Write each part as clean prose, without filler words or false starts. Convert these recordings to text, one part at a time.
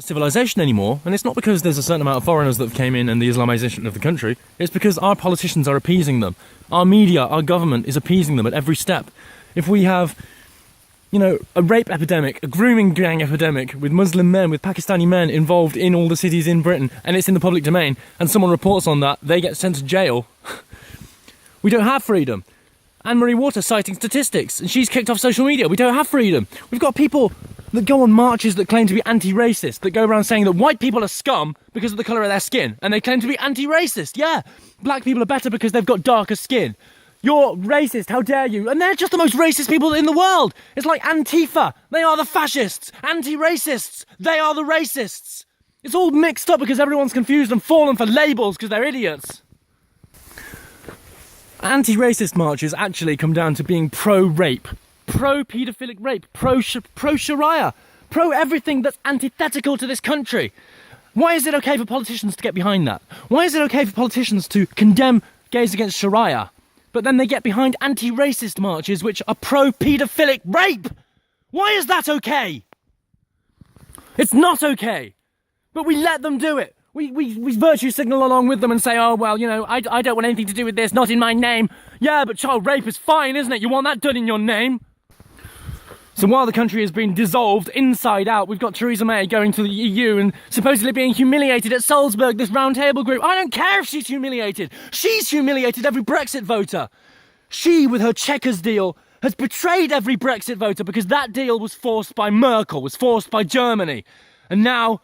civilization anymore, and it's not because there's a certain amount of foreigners that came in and the Islamization of the country. It's because our politicians are appeasing them. Our media, our government is appeasing them at every step. If we have, a rape epidemic, a grooming gang epidemic with Muslim men, with Pakistani men involved in all the cities in Britain, and it's in the public domain, and someone reports on that, they get sent to jail. We don't have freedom. Anne-Marie Waters citing statistics, and she's kicked off social media. We don't have freedom. We've got people that go on marches that claim to be anti-racist, that go around saying that white people are scum because of the colour of their skin, and they claim to be anti-racist. Yeah, black people are better because they've got darker skin. You're racist, how dare you? And they're just the most racist people in the world. It's like Antifa, they are the fascists. Anti-racists, they are the racists. It's all mixed up because everyone's confused and fallen for labels because they're idiots. Anti-racist marches actually come down to being pro-rape, pro-paedophilic rape, pro-Sharia, pro-everything that's antithetical to this country. Why is it okay for politicians to get behind that? Why is it okay for politicians to condemn gays against Sharia, but then they get behind anti-racist marches which are pro-paedophilic rape? Why is that okay? It's not okay, but we let them do it. We virtue signal along with them and say, oh, well, I don't want anything to do with this, not in my name. Yeah, but child rape is fine, isn't it? You want that done in your name? So while the country has been dissolved inside out, we've got Theresa May going to the EU and supposedly being humiliated at Salzburg, this round table group. I don't care if she's humiliated. She's humiliated every Brexit voter. She, with her Chequers deal, has betrayed every Brexit voter because that deal was forced by Merkel, was forced by Germany. And now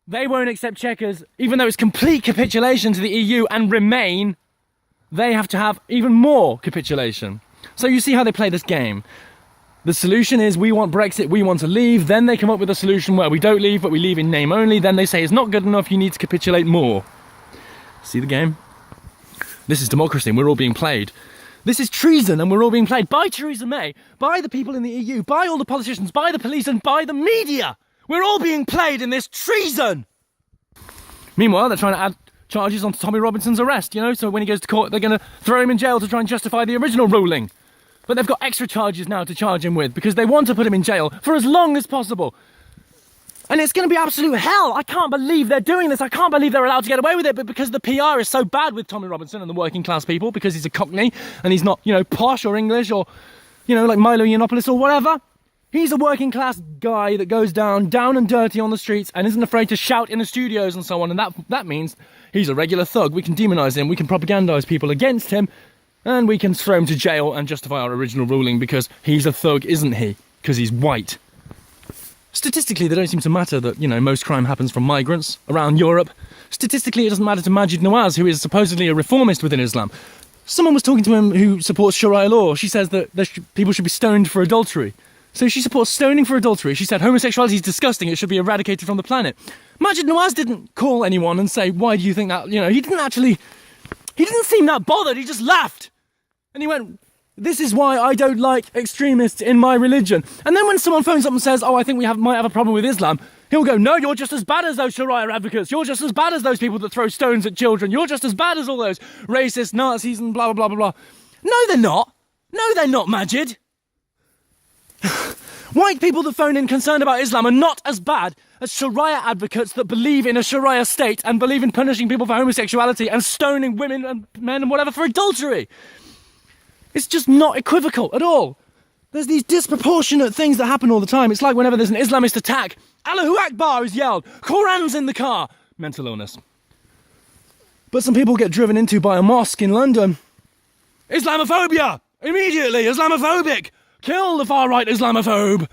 they won't accept Chequers, even though it's complete capitulation to the EU and Remain. They have to have even more capitulation. So you see how they play this game. The solution is we want Brexit, we want to leave. Then they come up with a solution where we don't leave, but we leave in name only. Then they say it's not good enough, you need to capitulate more. See the game? This is democracy and we're all being played. This is treason and we're all being played by Theresa May, by the people in the EU, by all the politicians, by the police and by the media. We're all being played in this treason! Meanwhile, they're trying to add charges onto Tommy Robinson's arrest, so when he goes to court, they're going to throw him in jail to try and justify the original ruling. But they've got extra charges now to charge him with because they want to put him in jail for as long as possible. And it's going to be absolute hell. I can't believe they're doing this. I can't believe they're allowed to get away with it. But because the PR is so bad with Tommy Robinson and the working class people, because he's a Cockney and he's not, posh or English or, like Milo Yiannopoulos or whatever. He's a working class guy that goes down and dirty on the streets and isn't afraid to shout in the studios and so on. And that means he's a regular thug. We can demonise him. We can propagandise people against him. And we can throw him to jail and justify our original ruling because he's a thug, isn't he? Because he's white. Statistically, they don't seem to matter that, most crime happens from migrants around Europe. Statistically, it doesn't matter to Majid Nawaz, who is supposedly a reformist within Islam. Someone was talking to him who supports Sharia law. She says that people should be stoned for adultery. So she supports stoning for adultery. She said homosexuality is disgusting, it should be eradicated from the planet. Majid Nawaz didn't call anyone and say, why do you think that? He didn't seem that bothered, he just laughed. And he went, this is why I don't like extremists in my religion. And then when someone phones up and says, oh, I think we might have a problem with Islam, he'll go, no, you're just as bad as those Sharia advocates. You're just as bad as those people that throw stones at children. You're just as bad as all those racist Nazis and blah, blah, blah, blah, blah. No, they're not. No, they're not, Majid. White people that phone in concerned about Islam are not as bad as Sharia advocates that believe in a Sharia state and believe in punishing people for homosexuality and stoning women and men and whatever for adultery. It's just not equivocal at all. There's these disproportionate things that happen all the time. It's like whenever there's an Islamist attack, Allahu Akbar is yelled, Quran's in the car, mental illness. But some people get driven into by a mosque in London. Islamophobia! Immediately, Islamophobic! Kill the far-right Islamophobe!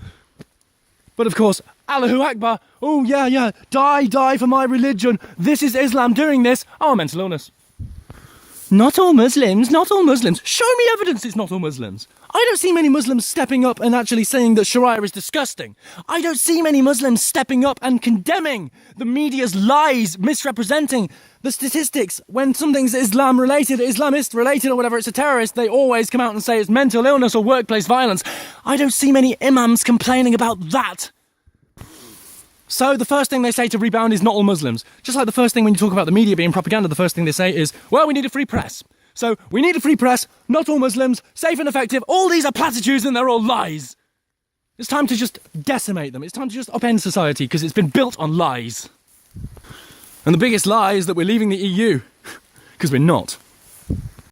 But of course, Allahu Akbar, oh yeah, die for my religion, this is Islam doing this, oh, mental illness. Not all Muslims. Show me evidence it's not all Muslims. I don't see many Muslims stepping up and actually saying that Sharia is disgusting. I don't see many Muslims stepping up and condemning the media's lies, misrepresenting the statistics. When something's Islam-related, Islamist-related or whatever, it's a terrorist, they always come out and say it's mental illness or workplace violence. I don't see many imams complaining about that. So the first thing they say to rebound is not all Muslims. Just like the first thing when you talk about the media being propaganda, the first thing they say is, well, we need a free press. So we need a free press, not all Muslims, safe and effective. All these are platitudes and they're all lies. It's time to just decimate them. It's time to just upend society because it's been built on lies. And the biggest lie is that we're leaving the EU, because we're not.